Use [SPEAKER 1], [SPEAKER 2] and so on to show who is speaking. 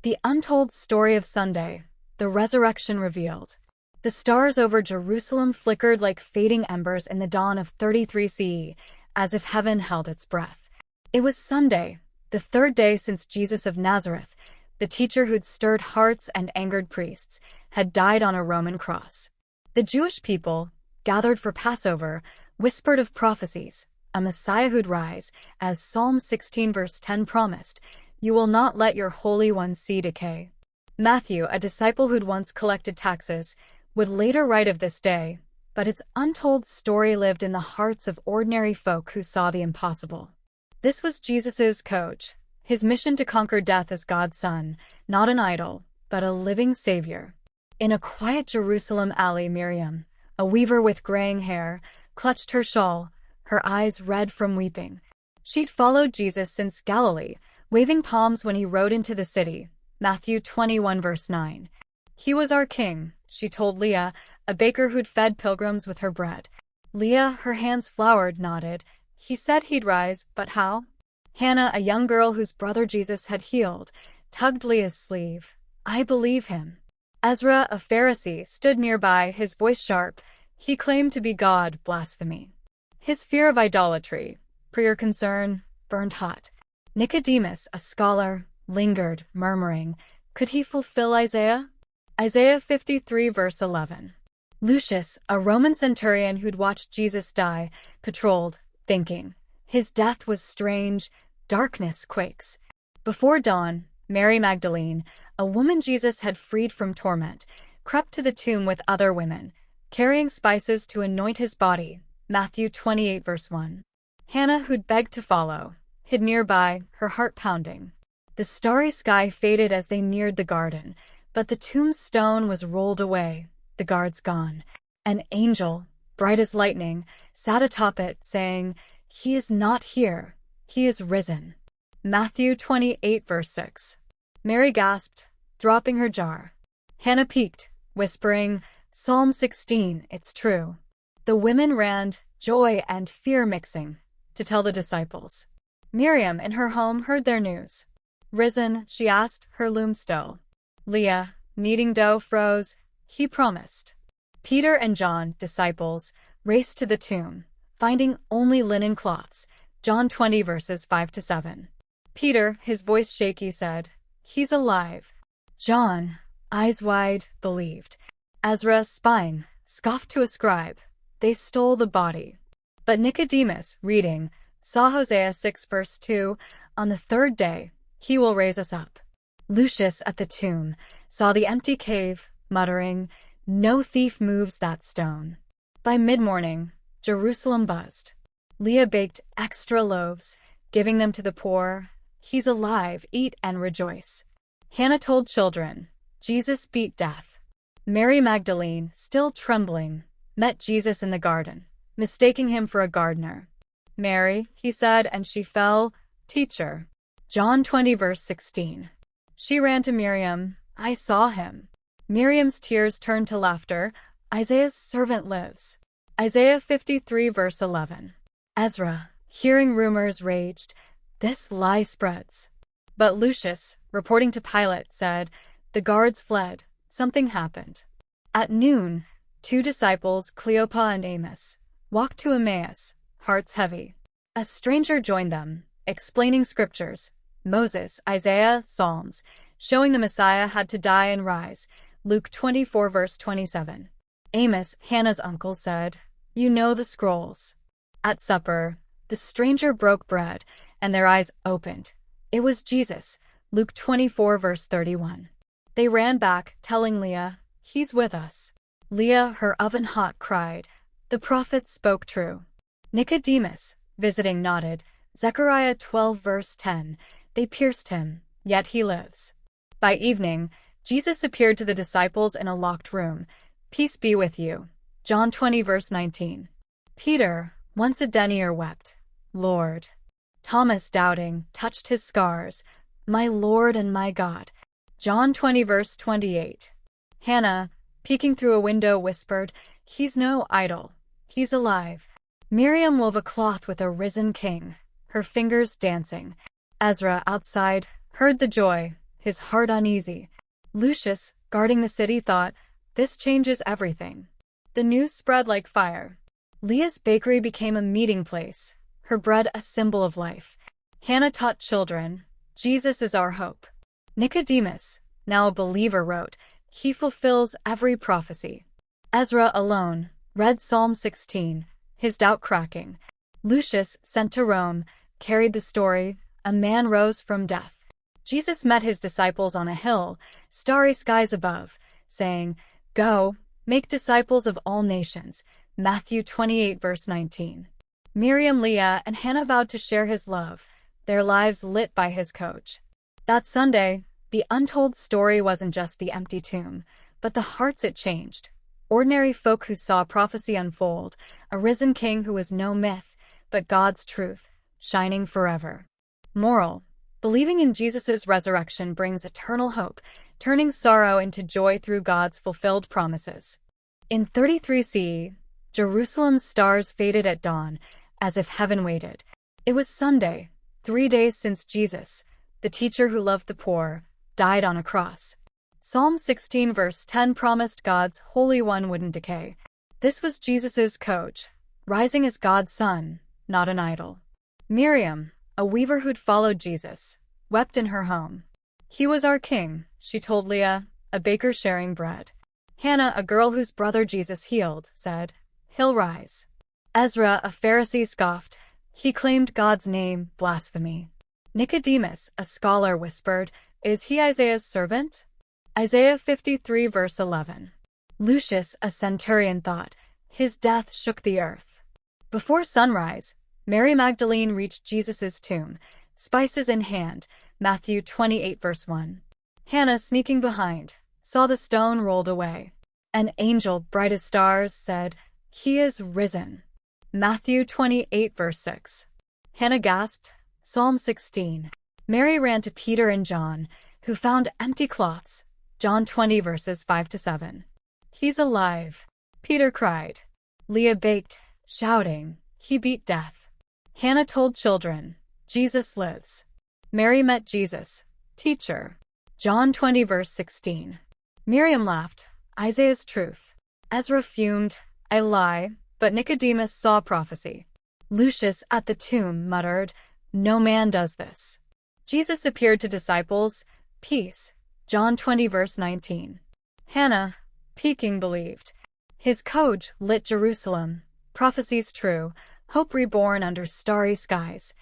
[SPEAKER 1] The untold story of Sunday, the resurrection revealed. The stars over Jerusalem flickered like fading embers in the dawn of 33 CE, as if heaven held its breath. It was Sunday, the third day since Jesus of Nazareth, the teacher who'd stirred hearts and angered priests, had died on a Roman cross. The Jewish people, gathered for Passover, whispered of prophecies, a Messiah who'd rise, as Psalm 16 verse 10 promised, "You will not let your Holy One see decay." Matthew, a disciple who'd once collected taxes, would later write of this day, but its untold story lived in the hearts of ordinary folk who saw the impossible. This was Jesus's coach, his mission to conquer death as God's Son, not an idol, but a living Savior. In a quiet Jerusalem alley, Miriam, a weaver with graying hair, clutched her shawl, her eyes red from weeping. She'd followed Jesus since Galilee, waving palms when he rode into the city. Matthew 21 verse 9. "He was our king," she told Leah, a baker who'd fed pilgrims with her bread. Leah, her hands floured, nodded. "He said he'd rise, but how?" Hannah, a young girl whose brother Jesus had healed, tugged Leah's sleeve. "I believe him." Ezra, a Pharisee, stood nearby, his voice sharp. He claimed to be God, blasphemy. His fear of idolatry, prayer concern, burned hot. Nicodemus, a scholar, lingered, murmuring, could he fulfill Isaiah? Isaiah 53 verse 11. Lucius, a Roman centurion who'd watched Jesus die, patrolled, thinking. His death was strange, darkness quakes. Before dawn, Mary Magdalene, a woman Jesus had freed from torment, crept to the tomb with other women, carrying spices to anoint his body. Matthew 28 verse 1. Hannah, who'd begged to follow, hid nearby, her heart pounding. The starry sky faded as they neared the garden, but the tombstone was rolled away, the guards gone. An angel, bright as lightning, sat atop it, saying, "He is not here, he is risen." Matthew 28 verse 6. Mary gasped, dropping her jar. Hannah peeked, whispering, "Psalm 16, it's true." The women ran, joy and fear mixing, to tell the disciples. Miriam, in her home, heard their news. "Risen?" she asked, her loom still. Leah, kneading dough, froze. "He promised." Peter and John, disciples, raced to the tomb, finding only linen cloths. John 20 verses 5 to 7. Peter, his voice shaky, said, "He's alive." John, eyes wide, believed. Ezra, spying, scoffed to a scribe. They stole the body. But Nicodemus, reading, saw Hosea 6 verse 2, "On the third day, he will raise us up." Lucius, at the tomb, saw the empty cave, muttering, "No thief moves that stone." By mid-morning, Jerusalem buzzed. Leah baked extra loaves, giving them to the poor. "He's alive, eat and rejoice." Hannah told children, "Jesus beat death." Mary Magdalene, still trembling, met Jesus in the garden, mistaking him for a gardener. "Mary," he said, and she fell, "Teacher." John 20 verse 16. She ran to Miriam, "I saw him." Miriam's tears turned to laughter. "Isaiah's servant lives." Isaiah 53 verse 11. Ezra, hearing rumors, raged, "This lie spreads." But Lucius, reporting to Pilate, said, "The guards fled. Something happened." At noon, two disciples, Cleopas and Amos, walked to Emmaus, hearts heavy. A stranger joined them, explaining scriptures, Moses, Isaiah, Psalms, showing the Messiah had to die and rise. Luke 24 verse 27. Amos, Hannah's uncle, said, "You know the scrolls." At supper, the stranger broke bread, and their eyes opened. It was Jesus. Luke 24 verse 31. They ran back, telling Leah, "He's with us." Leah, her oven hot, cried, "The prophets spoke true." Nicodemus, visiting, nodded. Zechariah 12 verse 10. They pierced him, yet he lives. By evening, Jesus appeared to the disciples in a locked room. "Peace be with you." John 20 verse 19. Peter, once a denier, wept, "Lord." Thomas, doubting, touched his scars. "My Lord and my God." John 20 verse 28. Hannah, peeking through a window, whispered, "He's no idol. He's alive." Miriam wove a cloth with a risen king, her fingers dancing. Ezra, outside, heard the joy, his heart uneasy. Lucius, guarding the city, thought, "This changes everything." The news spread like fire. Leah's bakery became a meeting place, her bread a symbol of life. Hannah taught children, "Jesus is our hope." Nicodemus, now a believer, wrote, "He fulfills every prophecy." Ezra alone read Psalm 16, his doubt cracking. Lucius, sent to Rome, carried the story, "A man rose from death." Jesus met his disciples on a hill, starry skies above, saying, "Go, make disciples of all nations." Matthew 28 verse 19. Miriam, Leah, and Hannah vowed to share his love, their lives lit by his coach. That Sunday, the untold story wasn't just the empty tomb, but the hearts it changed. Ordinary folk who saw prophecy unfold, a risen king who was no myth, but God's truth, shining forever. Moral: believing in Jesus' resurrection brings eternal hope, turning sorrow into joy through God's fulfilled promises. In 33 CE, Jerusalem's stars faded at dawn, as if heaven waited. It was Sunday, 3 days since Jesus, the teacher who loved the poor, died on a cross. Psalm 16 verse 10 promised God's Holy One wouldn't decay. This was Jesus' coach, rising as God's son, not an idol. Miriam, a weaver who'd followed Jesus, wept in her home. "He was our king," she told Leah, a baker sharing bread. Hannah, a girl whose brother Jesus healed, said, "He'll rise." Ezra, a Pharisee, scoffed. He claimed God's name, blasphemy. Nicodemus, a scholar, whispered, "Is he Isaiah's servant?" Isaiah 53 verse 11. Lucius, a centurion, thought, "His death shook the earth." Before sunrise, Mary Magdalene reached Jesus' tomb, spices in hand, Matthew 28 verse 1. Hannah, sneaking behind, saw the stone rolled away. An angel, bright as stars, said, "He is risen." Matthew 28 verse 6. Hannah gasped, Psalm 16. Mary ran to Peter and John, who found empty cloths, John 20 verses 5 to 7. "He's alive," Peter cried. Leah baked, shouting, "He beat death." Hannah told children, "Jesus lives." Mary met Jesus, "Teacher." John 20 verse 16. Miriam laughed, "Isaiah's truth." Ezra fumed, "I lie," but Nicodemus saw prophecy. Lucius, at the tomb, muttered, "No man does this." Jesus appeared to disciples, "Peace." John 20 verse 19. Hannah, peeking, believed. His coach lit Jerusalem, prophecies true, hope reborn under starry skies.